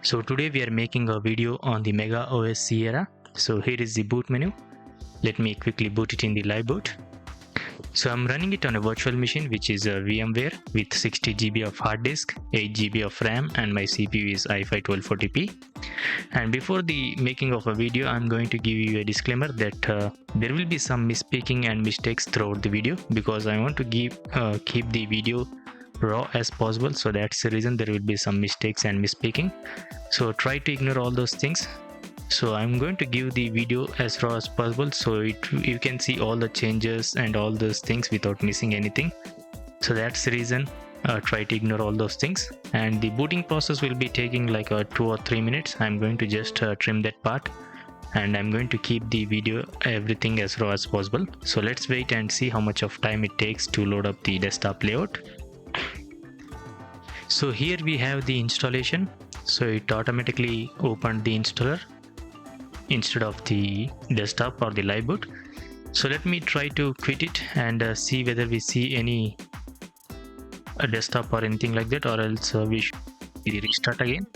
So today we are making a video on the Mega OS Sierra. So here is the boot menu. Let me quickly boot it in the live boot. So I'm running it on a virtual machine which is a VMware with 60 GB of hard disk, 8 GB of RAM, and my CPU is i5 1240p. And before the making of a video, I'm going to give you a disclaimer that there will be some misspeaking and mistakes throughout the video because I want to keep the video raw as possible. So that's the reason there will be some mistakes and misspeaking. So try to ignore all those things. So I'm going to give the video as raw as possible so you can see all the changes and all those things without missing anything. So that's the reason. Try to ignore all those things, and the booting process will be taking like 2 or 3 minutes. I'm going to just trim that part, and I'm going to keep the video everything as raw as possible. So let's wait and see how much of time it takes to load up the desktop layout. So here we have the installation. So it automatically opened the installer instead of the desktop or the live boot. So let me try to quit it and see whether we see any desktop or anything like that, or else we should restart again.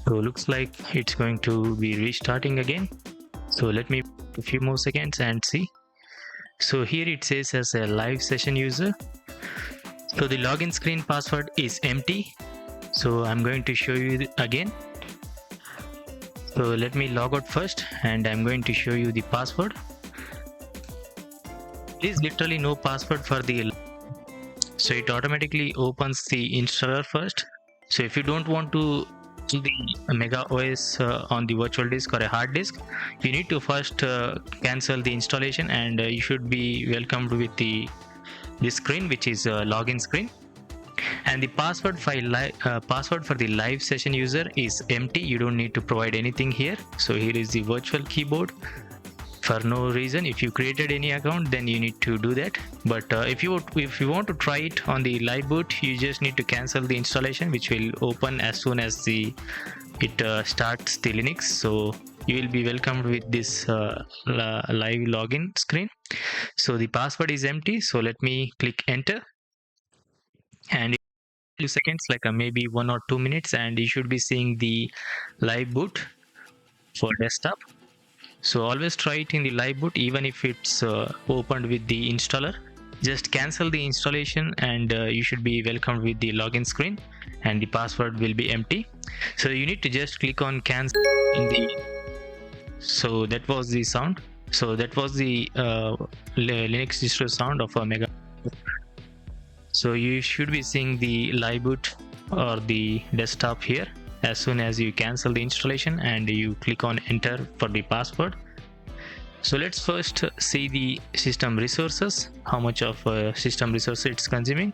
So looks like it's going to be restarting again. So let me wait a few more seconds and see. So here it says as a live session user. So the login screen password is empty. So I'm going to show you again. So let me log out first, and I'm going to show you the password. There is literally no password for the. So it automatically opens the installer first. So if you don't want to do the Mega OS on the virtual disk or a hard disk, you need to first cancel the installation, and you should be welcomed with this screen, which is a login screen. And the password for the live session user is empty. You don't need to provide anything here. So here is the virtual keyboard. For no reason, if you created any account, then you need to do that. But if you want to try it on the live boot, you just need to cancel the installation, which will open as soon as it starts the Linux. So you will be welcomed with this live login screen. So the password is empty. So let me click enter, and few seconds, like maybe 1 or 2 minutes, and you should be seeing the live boot for desktop. So always try it in the live boot, even if it's opened with the installer. Just cancel the installation, and you should be welcomed with the login screen, and the password will be empty. So you need to just click on cancel in the. So that was the sound. So that was the Linux distro sound of a Mega. So you should be seeing the live boot or the desktop here as soon as you cancel the installation and you click on enter for the password. So let's first see the system resources, how much of system resources it's consuming.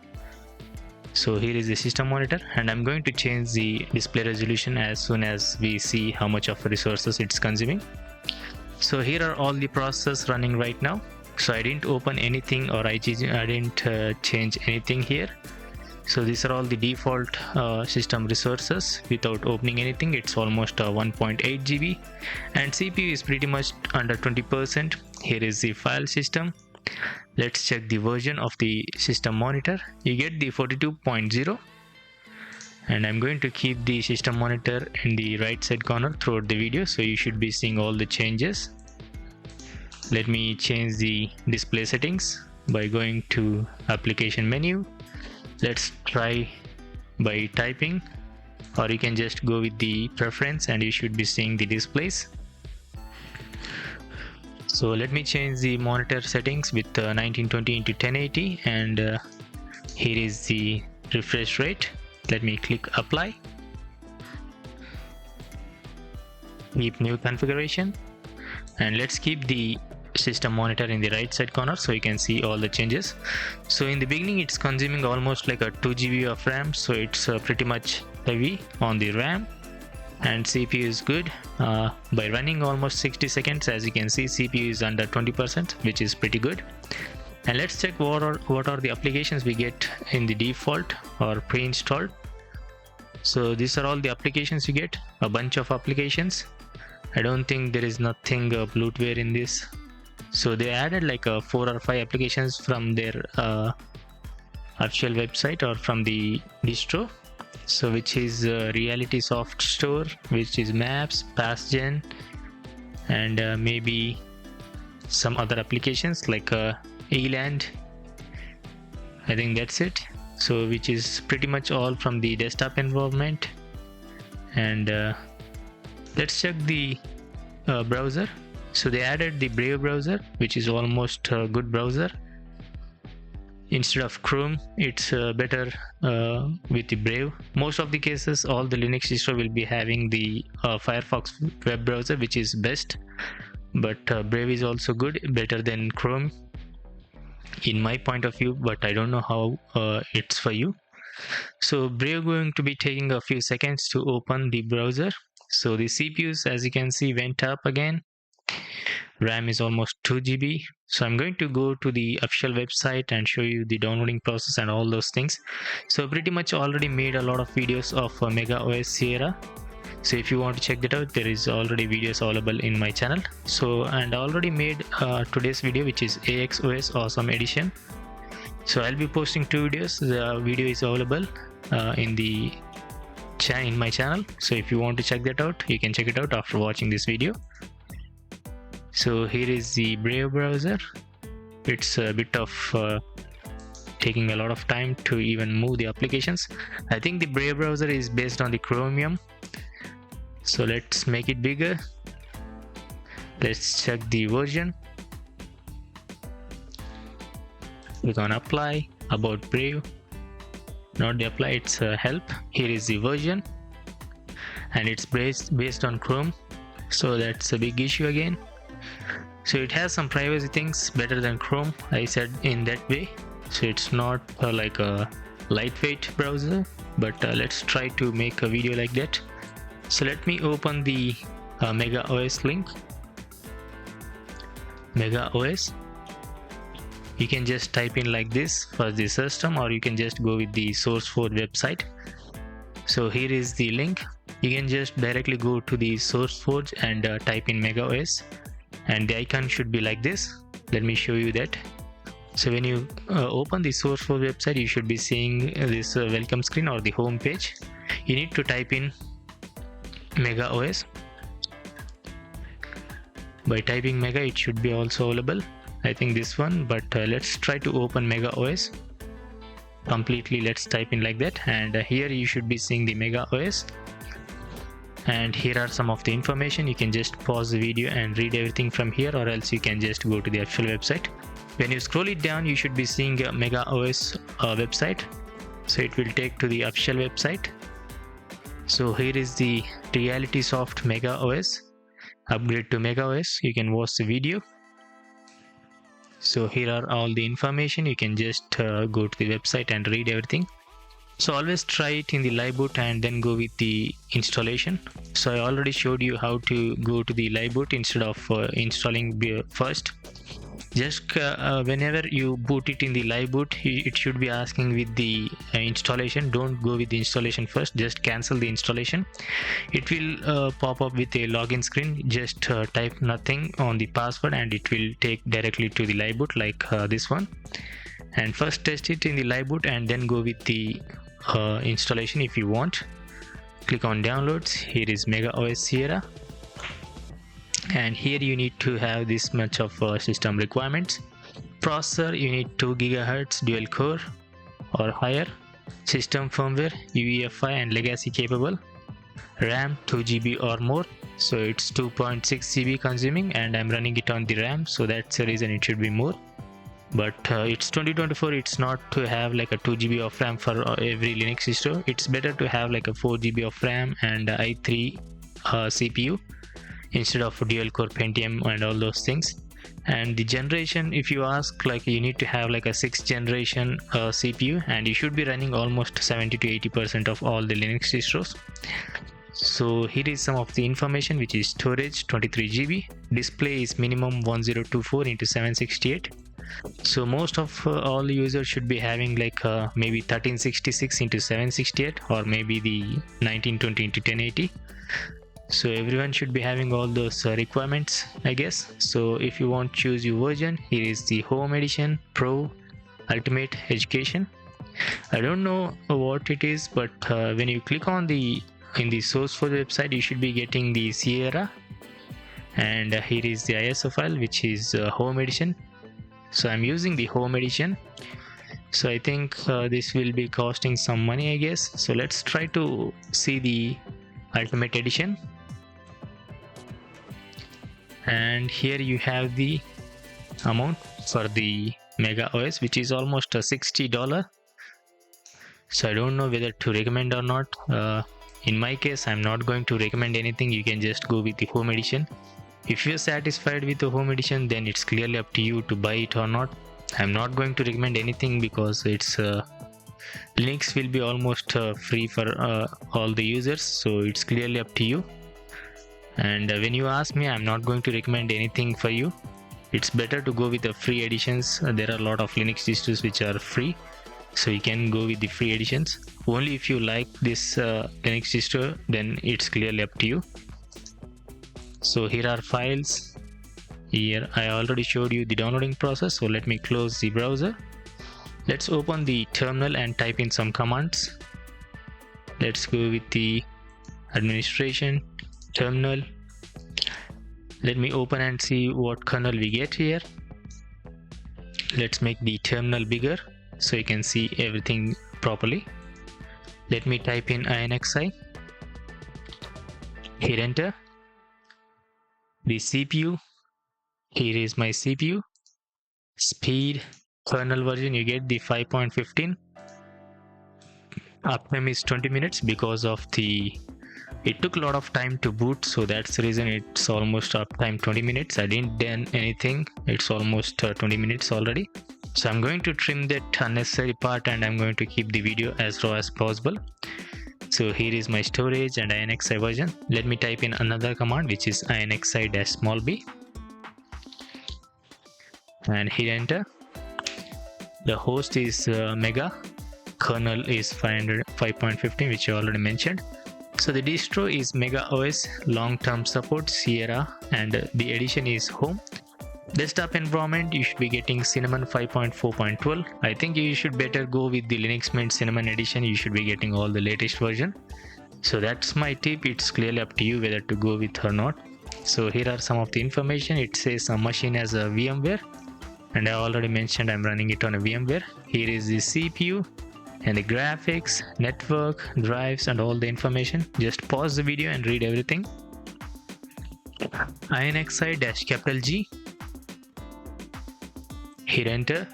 So here is the system monitor, and I'm going to change the display resolution as soon as we see how much of resources it's consuming. So here are all the processes running right now. So I didn't open anything, or I didn't change anything here. So these are all the default system resources without opening anything. It's almost 1.8 GB, and CPU is pretty much under 20%. Here is the file system. Let's check the version of the system monitor. You get the 42.0, and I'm going to keep the system monitor in the right side corner throughout the video, so you should be seeing all the changes. Let me change the display settings by going to application menu. Let's try by typing, or you can just go with the preference and you should be seeing the displays. So let me change the monitor settings with 1920 into 1080, and here is the refresh rate. Let me click apply. Keep new configuration, and let's keep the system monitor in the right side corner so you can see all the changes. So in the beginning it's consuming almost like a 2 GB of RAM, so it's pretty much heavy on the RAM, and CPU is good. By running almost 60 seconds, as you can see, CPU is under 20%, which is pretty good. And let's check what are the applications we get in the default or pre-installed. So these are all the applications you get, a bunch of applications. I don't think there is nothing bloatware in this. So they added like 4 or 5 applications from their official website or from the distro. So which is RealitySoft Store, which is Maps, PassGen, and maybe some other applications like Eland. I think that's it. So which is pretty much all from the desktop environment. And let's check the browser. So they added the Brave browser, which is almost a good browser. Instead of Chrome, it's better with the Brave. Most of the cases, all the Linux distro will be having the Firefox web browser, which is best. But Brave is also good, better than Chrome in my point of view, but I don't know how it's for you. So Brave going to be taking a few seconds to open the browser. So the CPUs, as you can see, went up again. RAM is almost 2 GB. So I'm going to go to the official website and show you the downloading process and all those things. So pretty much already made a lot of videos of Mega OS Sierra. So if you want to check that out, there is already videos available in my channel. So, and I already made today's video, which is AXOS Awesome Edition. So I'll be posting 2 videos. The video is available in my channel. So if you want to check that out, you can check it out after watching this video. So here is the Brave browser. It's a bit of taking a lot of time to even move the applications. I think the Brave browser is based on the Chromium. So let's make it bigger. Let's check the version. Click on apply, about Brave. Not the apply, it's help. Here is the version, and it's based on Chrome. So that's a big issue again. So it has some privacy things better than Chrome, I said in that way. So it's not like a lightweight browser, but let's try to make a video like that. So let me open the Mega OS link. Mega OS. You can just type in like this for the system, or you can just go with the SourceForge website. So here is the link. You can just directly go to the SourceForge and type in Mega OS, and the icon should be like this. Let me show you that. So when you open the SourceForge website, you should be seeing this welcome screen or the home page. You need to type in Mega OS. By typing Mega, it should be also available. I think this one, but let's try to open Mega OS completely. Let's type in like that, and here you should be seeing the Mega OS. And here are some of the information. You can just pause the video and read everything from here, or else you can just go to the official website. When you scroll it down, you should be seeing a Mega OS website. So it will take to the official website. So here is the RealitySoft Mega OS. Upgrade to Mega OS. You can watch the video. So here are all the information. You can just go to the website and read everything. So always try it in the live boot and then go with the installation. So I already showed you how to go to the live boot instead of installing first. Just whenever you boot it in the live boot, it should be asking with the installation. Don't go with the installation first, just cancel the installation. It will pop up with a login screen. Just type nothing on the password and it will take directly to the live boot, like this one. And first test it in the live boot and then go with the installation if you want. Click on downloads. Here is Mega OS Sierra, and here you need to have this much of system requirements. Processor, you need 2 GHz dual core or higher. System firmware UEFI and legacy capable. RAM 2 GB or more. So it's 2.6 GB consuming, and I'm running it on the RAM, so that's the reason it should be more. But it's 2024, it's not to have like a 2 GB of RAM for every Linux distro. It's better to have like a 4 GB of RAM and i3 CPU instead of dual core Pentium and all those things. And the generation, if you ask, like you need to have like a 6th generation CPU, and you should be running almost 70 to 80% of all the Linux distros. So here is some of the information, which is storage 23 GB, display is minimum 1024 into 768. So most of all users should be having like maybe 1366 into 768 or maybe the 1920 into 1080. So everyone should be having all those requirements, I guess. So if you want to choose your version, here is the Home Edition, Pro, Ultimate, Education. I don't know what it is, but when you click on the in the source for the website, you should be getting the Sierra, and here is the ISO file, which is home edition. So I'm using the home edition. So I think this will be costing some money, I guess. So let's try to see the ultimate edition. And here you have the amount for the Mega OS, which is almost $60. So I don't know whether to recommend or not. In my case, I'm not going to recommend anything. You can just go with the home edition. If you're satisfied with the home edition, then it's clearly up to you to buy it or not. I'm not going to recommend anything because it's Linux will be almost free for all the users, so it's clearly up to you. And when you ask me, I'm not going to recommend anything for you. It's better to go with the free editions. There are a lot of Linux distros which are free, so you can go with the free editions. Only if you like this Linux distro, then it's clearly up to you. So here are files. Here I already showed you the downloading process, so let me close the browser. Let's open the terminal and type in some commands. Let's go with the administration terminal. Let me open and see what kernel we get here. Let's make the terminal bigger so you can see everything properly. Let me type in INXI. Hit enter. The CPU. Here is my CPU. Speed, kernel version, you get the 5.15. Uptime is 20 minutes because of it took a lot of time to boot, so that's the reason it's almost uptime 20 minutes. I didn't done anything. It's almost 20 minutes already. So I'm going to trim that unnecessary part and I'm going to keep the video as raw as possible. So here is my storage and INXI version. Let me type in another command, which is INXI-b. And hit enter. The host is Mega, kernel is 5.15, which I already mentioned. So the distro is Mega OS, long-term support Sierra, and the edition is home. Desktop environment, you should be getting Cinnamon 5.4.12. I think you should better go with the Linux Mint Cinnamon edition. You should be getting all the latest version. So that's my tip. It's clearly up to you whether to go with or not. So here are some of the information. It says a machine as a VMware, and I already mentioned I'm running it on a VMware. Here is the CPU and the graphics, network, drives, and all the information. Just pause the video and read everything. INXI-G. Hit enter.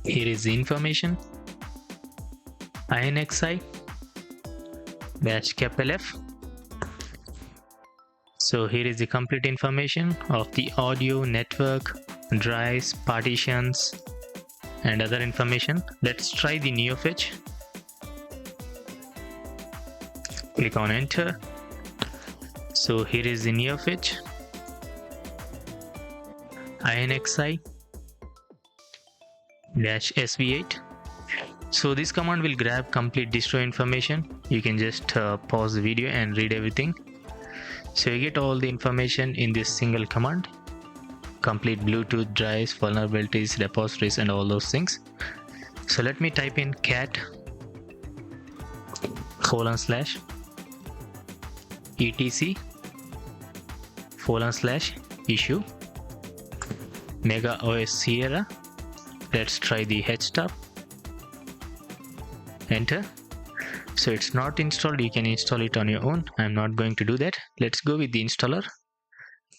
Here is the information. INXI-F. So here is the complete information of the audio, network, drives, partitions, and other information. Let's try the NeoFetch. Click on enter. So here is the NeoFetch. INXI-SV8. So this command will grab complete distro information. You can just pause the video and read everything. So you get all the information in this single command. Complete Bluetooth, drives, vulnerabilities, repositories, and all those things. So let me type in cat:/etc/issue Mega OS Sierra. Let's try the htop. Enter. So it's not installed. You can install it on your own. I'm not going to do that. Let's go with the installer.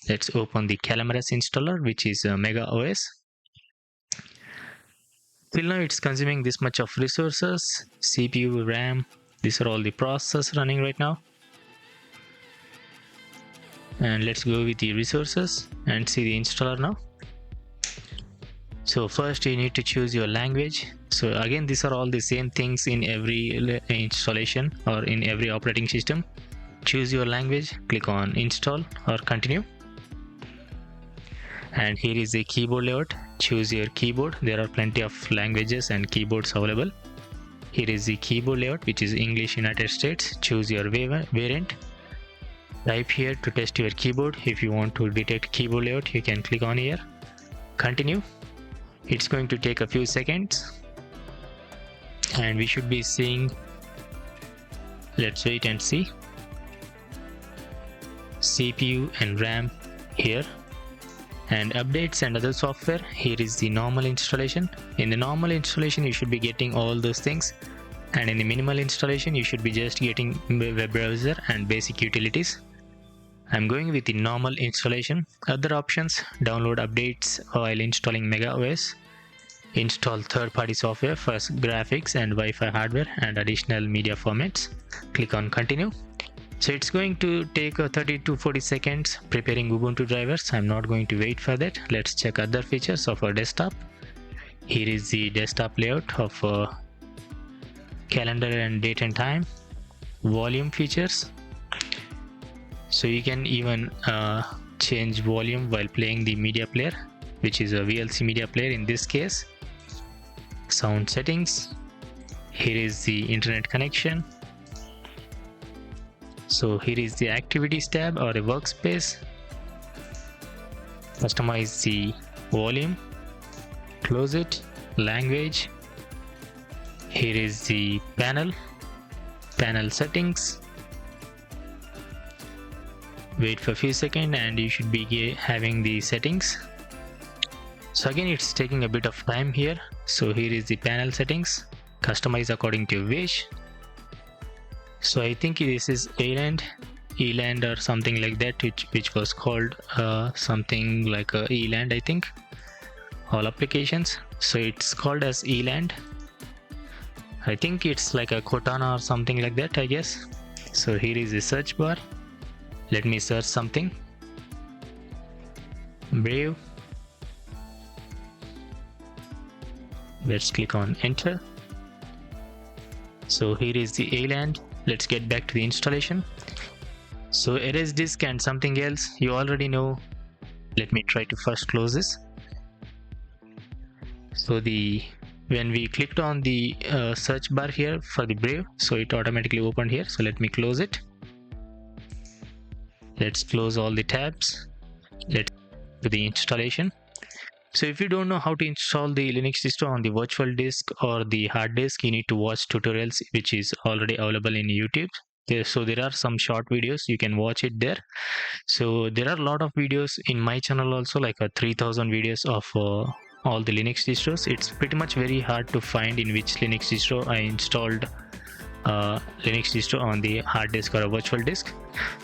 Let's open the Calamares installer, which is Mega OS. Till now it's consuming this much of resources, CPU, RAM. These are all the processors running right now. And let's go with the resources and see the installer now. So first you need to choose your language. So again, these are all the same things in every installation or in every operating system. Choose your language, click on install or continue. And here is the keyboard layout. Choose your keyboard. There are plenty of languages and keyboards available. Here is the keyboard layout, which is English United States. Choose your variant. Type here to test your keyboard. If you want to detect keyboard layout, you can click on here. Continue. It's going to take a few seconds. and we should be seeing, let's wait and see, CPU and RAM here, and updates and other software. Here is the normal installation. In the normal installation you should be getting all those things, and in the minimal installation you should be just getting web browser and basic utilities. I'm going with the normal installation. Other options: download updates while installing MegaOS, install third-party software for graphics and Wi-Fi hardware and additional media formats. Click on continue. So it's going to take 30 to 40 seconds preparing Ubuntu drivers. I'm not going to wait for that. Let's check other features of our desktop. Here is the desktop layout of calendar and date and time, volume features. So you can even change volume while playing the media player, which is a VLC media player in this case. Sound settings. Here is the internet connection. So here is the activities tab or a workspace. Customize the volume, close it, language. Here is the panel settings. Wait for a few seconds and you should be having the settings. So again, it's taking a bit of time here. So here is the panel settings. Customize according to your wish. So I think this is Eland or something like that, which was called something like Eland, I think. All applications. So it's called as Eland. I think it's like a Cortana or something like that, I guess. So here is the search bar. Let me search something. Brave. Let's click on enter. So here is the Eland. Let's get back to the installation. So erase disk and something else you already know. Let me try to first close this. So when we clicked on the search bar here for the Brave, so it automatically opened here. So let me close it. Let's close all the tabs. Let's do the installation. So if you don't know how to install the Linux distro on the virtual disk or the hard disk, you need to watch tutorials which is already available in YouTube. So there are some short videos, you can watch it there. So there are a lot of videos in my channel also, like 3000 videos of all the Linux distros. It's pretty much very hard to find in which Linux distro I installed Linux distro on the hard disk or a virtual disk.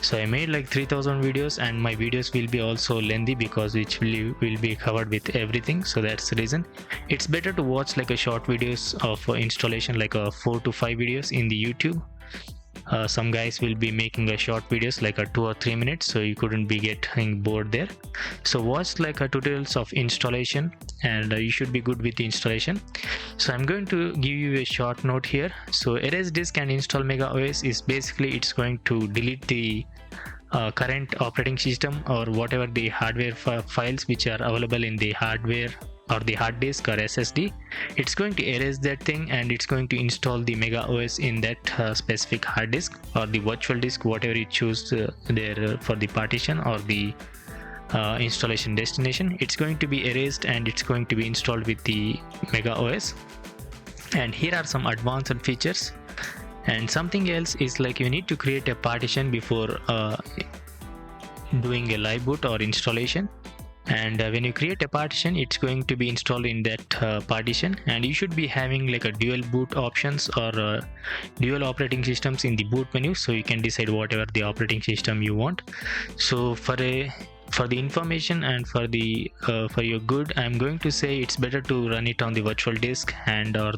So I made like 3000 videos, and my videos will be also lengthy because it will be covered with everything. So that's the reason it's better to watch like a short videos of installation, like 4 to 5 videos in the YouTube. Some guys will be making a short videos like 2 or 3 minutes, so you couldn't be getting bored there. So watch like tutorials of installation, and you should be good with the installation. So I'm going to give you a short note here. So erase disk and install MegaOS is basically it's going to delete the current operating system or whatever the hardware files which are available in the hardware or the hard disk or SSD. It's going to erase that thing, and it's going to install the MegaOS in that specific hard disk or the virtual disk, whatever you choose there for the partition or the installation destination. It's going to be erased and it's going to be installed with the MegaOS. And here are some advanced features. And something else is like you need to create a partition before doing a live boot or installation. And when you create a partition, it's going to be installed in that partition, and you should be having like a dual boot options or dual operating systems in the boot menu, so you can decide whatever the operating system you want. So for the information and for your good, I'm going to say it's better to run it on the virtual disk, and or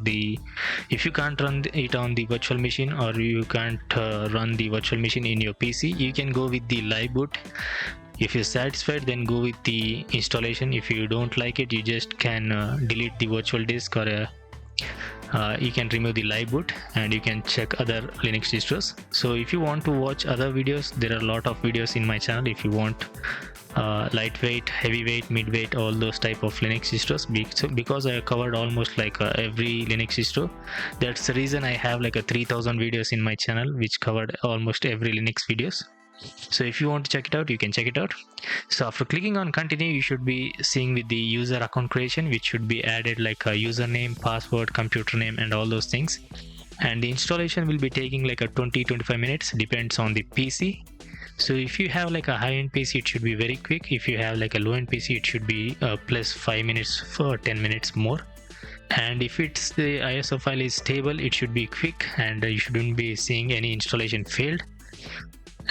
if you can't run it on the virtual machine, or you can't run the virtual machine in your PC, you can go with the live boot. If you're satisfied, then go with the installation. If you don't like it, you just can delete the virtual disk, or you can remove the live boot, and you can check other Linux distros. So if you want to watch other videos, there are a lot of videos in my channel. If you want lightweight, heavyweight, midweight, all those type of Linux distros, because I covered almost like every Linux distro, that's the reason I have like 3000 videos in my channel which covered almost every Linux videos. So if you want to check it out, you can check it out. So after clicking on continue, you should be seeing with the user account creation, which should be added like a username, password, computer name, and all those things. And the installation will be taking like a 20-25 minutes, depends on the PC. So if you have like a high-end PC, it should be very quick. If you have like a low-end PC, it should be plus 5 minutes for 10 minutes more. And if it's the ISO file is stable, it should be quick, and you shouldn't be seeing any installation failed.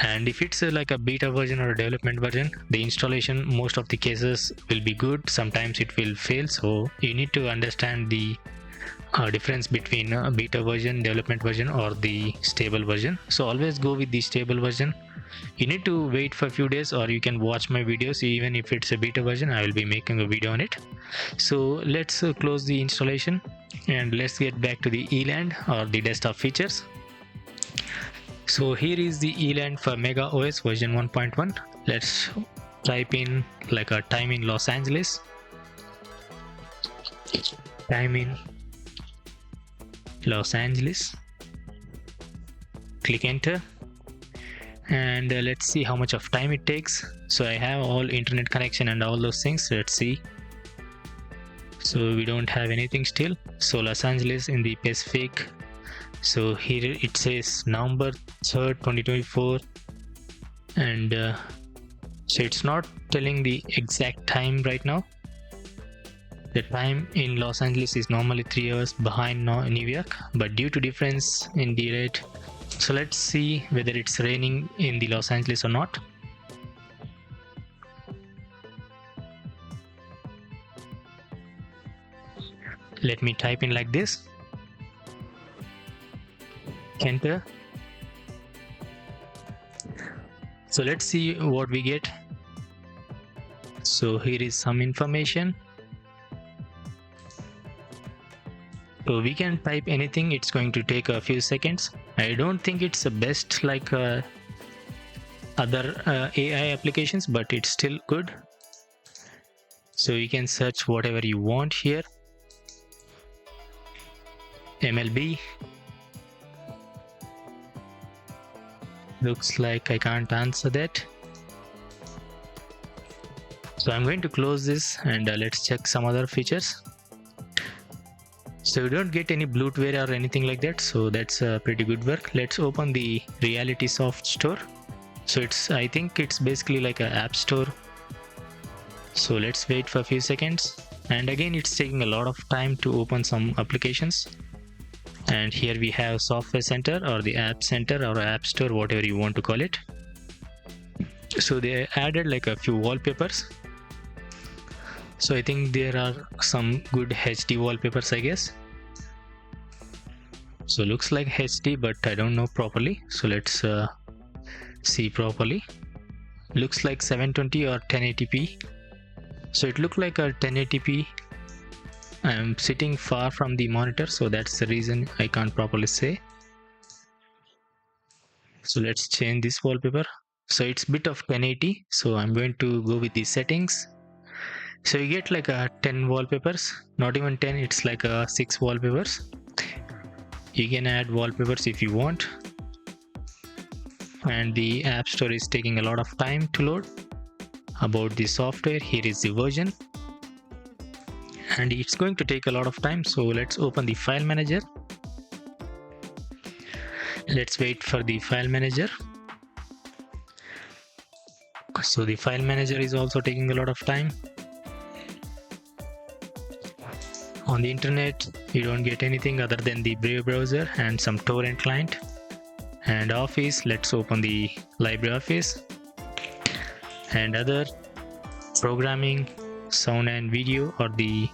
And if it's like a beta version or a development version, the installation most of the cases will be good, sometimes it will fail. So you need to understand the difference between a beta version, development version, or the stable version. So always go with the stable version. You need to wait for a few days, or you can watch my videos. Even if it's a beta version, I will be making a video on it. So let's close the installation and let's get back to the ELAND or the desktop features. So here is the ELAND for Mega OS version 1.1. Let's type in like a time in Los Angeles. Time in Los Angeles. Click enter. And let's see how much of time it takes. So I have all internet connection and all those things. Let's see. So we don't have anything still. So Los Angeles in the Pacific. So here it says November 3rd 2024, and so it's not telling the exact time right now. The time in Los Angeles is normally 3 hours behind New York, but due to difference in the rate. So let's see whether it's raining in the Los Angeles or not. Let me type in like this. Enter. So let's see what we get. So here is some information. So we can type anything, it's going to take a few seconds. I don't think it's the best like other AI applications, but it's still good. So you can search whatever you want here. MLB. Looks like I can't answer that. So I'm going to close this and let's check some other features. So you don't get any bloatware or anything like that, so that's pretty good work. Let's open the RealitySoft Store. So I think it's basically like an app store. So let's wait for a few seconds, and again it's taking a lot of time to open some applications. And here we have Software Center or the App Center or App Store, whatever you want to call it. So they added like a few wallpapers. So I think there are some good HD wallpapers, I guess. So looks like HD, but I don't know properly. So let's see properly. Looks like 720 or 1080p. So it looked like a 1080p. I'm sitting far from the monitor, so that's the reason I can't properly say. So let's change this wallpaper. So it's bit of 1080, so I'm going to go with the settings. So you get like a 10 wallpapers, not even 10, it's like a 6 wallpapers. You can add wallpapers if you want. And the App Store is taking a lot of time to load. About the software, here is the version. And it's going to take a lot of time, so let's open the file manager. Let's wait for the file manager. So the file manager is also taking a lot of time. On the internet you don't get anything other than the Brave browser and some torrent client. And Office, let's open the LibreOffice. And other programming, sound and video, or the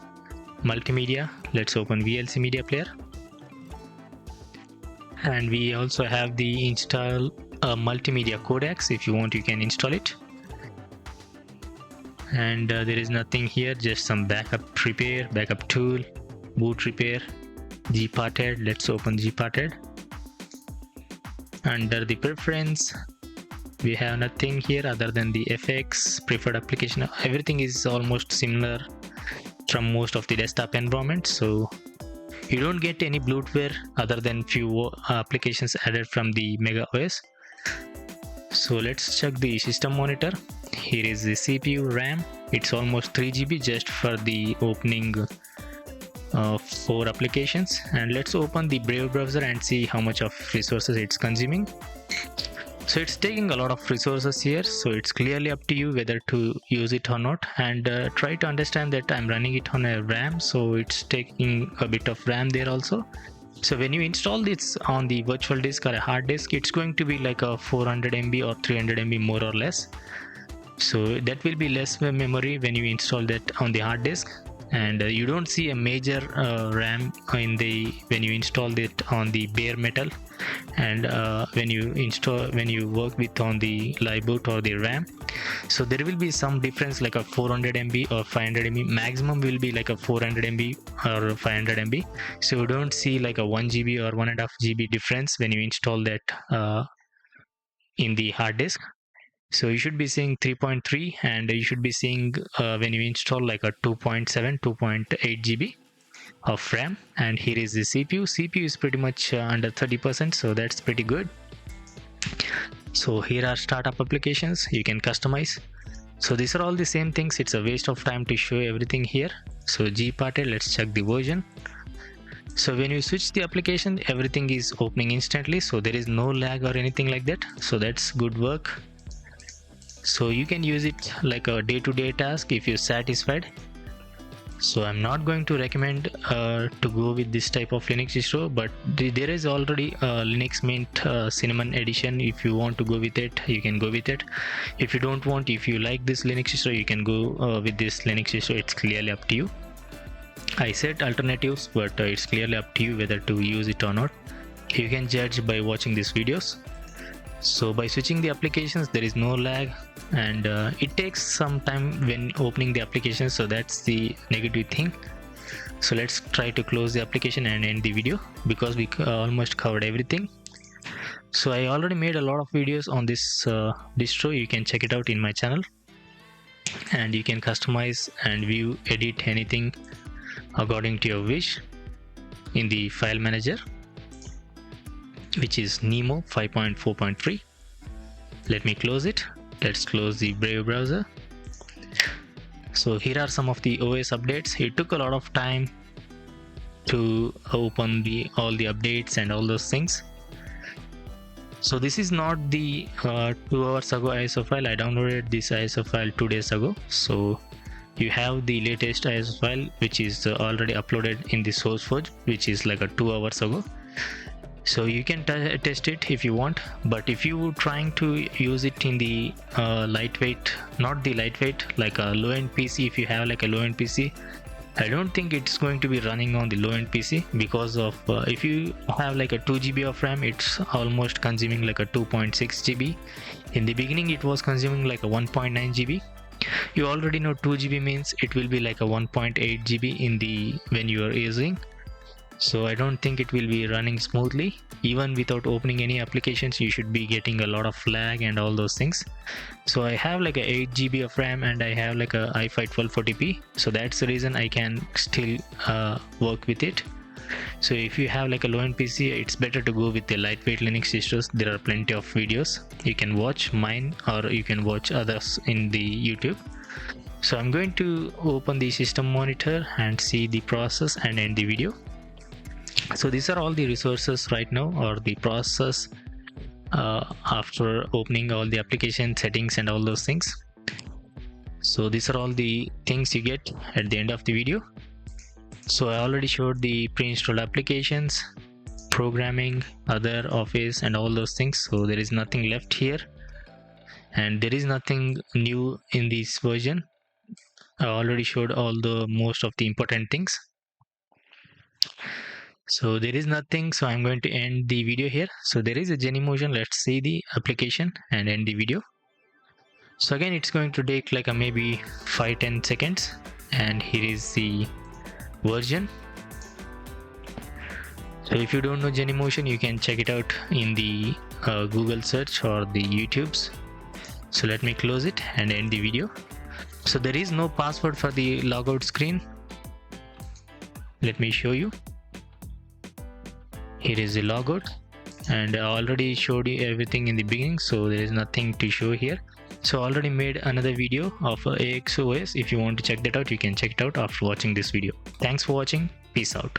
multimedia, let's open VLC media player. And we also have the install multimedia codecs. If you want, you can install it. And there is nothing here, just some backup repair, backup tool, boot repair, gparted. Let's open gparted. Under the preference, we have nothing here other than the FX, preferred application. Everything is almost similar from most of the desktop environments, so you don't get any bloatware other than few applications added from the Mega OS. So let's check the system monitor. Here is the CPU RAM. It's almost 3 GB just for the opening 4 applications. And let's open the Brave browser and see how much of resources it's consuming. So it's taking a lot of resources here, so it's clearly up to you whether to use it or not. And try to understand that I'm running it on a RAM, so it's taking a bit of RAM there also. So when you install this on the virtual disk or a hard disk, it's going to be like a 400 MB or 300 MB more or less. So that will be less memory when you install that on the hard disk. And you don't see a major RAM when you install it on the bare metal, and when you work with on the live boot or the RAM. So there will be some difference, like a 400 MB or 500 MB. Maximum will be like a 400 MB or 500 MB. So you don't see like a 1 GB or 1.5 GB difference when you install that in the hard disk. So you should be seeing 3.3, and you should be seeing when you install like a 2.7, 2.8 GB of RAM. And here is the CPU is pretty much under 30%, so that's pretty good. So here are startup applications you can customize. So these are all the same things. It's a waste of time to show everything here. So gparted, let's check the version. So when you switch the application, everything is opening instantly, so there is no lag or anything like that. So that's good work. So you can use it like a day-to-day task if you're satisfied. So I'm not going to recommend to go with this type of Linux distro, but there is already a Linux Mint Cinnamon edition. If you want to go with it, you can go with it. If you don't want, if you like this Linux distro, you can go with this Linux distro. It's clearly up to you. I said alternatives, but it's clearly up to you whether to use it or not. You can judge by watching these videos. So by switching the applications, there is no lag, and it takes some time when opening the application, so that's the negative thing. So let's try to close the application and end the video, because we almost covered everything. So I already made a lot of videos on this distro. You can check it out in my channel, and you can customize and view, edit anything according to your wish in the file manager, which is Nemo 5.4.3. Let me close it. Let's close the Brave browser. So here are some of the OS updates. It took a lot of time to open all the updates and all those things. So this is not the 2 hours ago ISO file. I downloaded this ISO file 2 days ago. So you have the latest ISO file, which is already uploaded in the SourceForge, which is like a 2 hours ago. So you can test it if you want, but if you trying to use it in the lightweight, not the lightweight, like a low-end PC, if you have like a low-end PC, I don't think it's going to be running on the low-end PC, because of if you have like a 2 GB of RAM, it's almost consuming like a 2.6 GB. In the beginning it was consuming like a 1.9 GB. You already know 2 GB means it will be like a 1.8 GB in the when you are using. So I don't think it will be running smoothly. Even without opening any applications, you should be getting a lot of lag and all those things. So I have like a 8 GB of RAM, and I have like a i5 1240p. So that's the reason I can still work with it. So if you have like a low-end PC, it's better to go with the lightweight Linux distros. There are plenty of videos. You can watch mine, or you can watch others in the YouTube. So I'm going to open the system monitor and see the process and end the video. So these are all the resources right now, or the process after opening all the application settings and all those things. So these are all the things you get at the end of the video. So I already showed the pre-installed applications, programming, other, office, and all those things. So there is nothing left here, and there is nothing new in this version. I already showed all the most of the important things. So there is nothing, so I'm going to end the video here. So there is a Genymotion. Let's see the application and end the video. So again, it's going to take like a maybe 5-10 seconds, and here is the version. So if you don't know Genymotion, you can check it out in the Google search or the YouTubes. So let me close it and end the video. So there is no password for the logout screen. Let me show you. Here is the logout. and I already showed you everything in the beginning, so there is nothing to show here. So I already made another video of AXOS. If you want to check that out, you can check it out after watching this video. Thanks for watching. Peace out.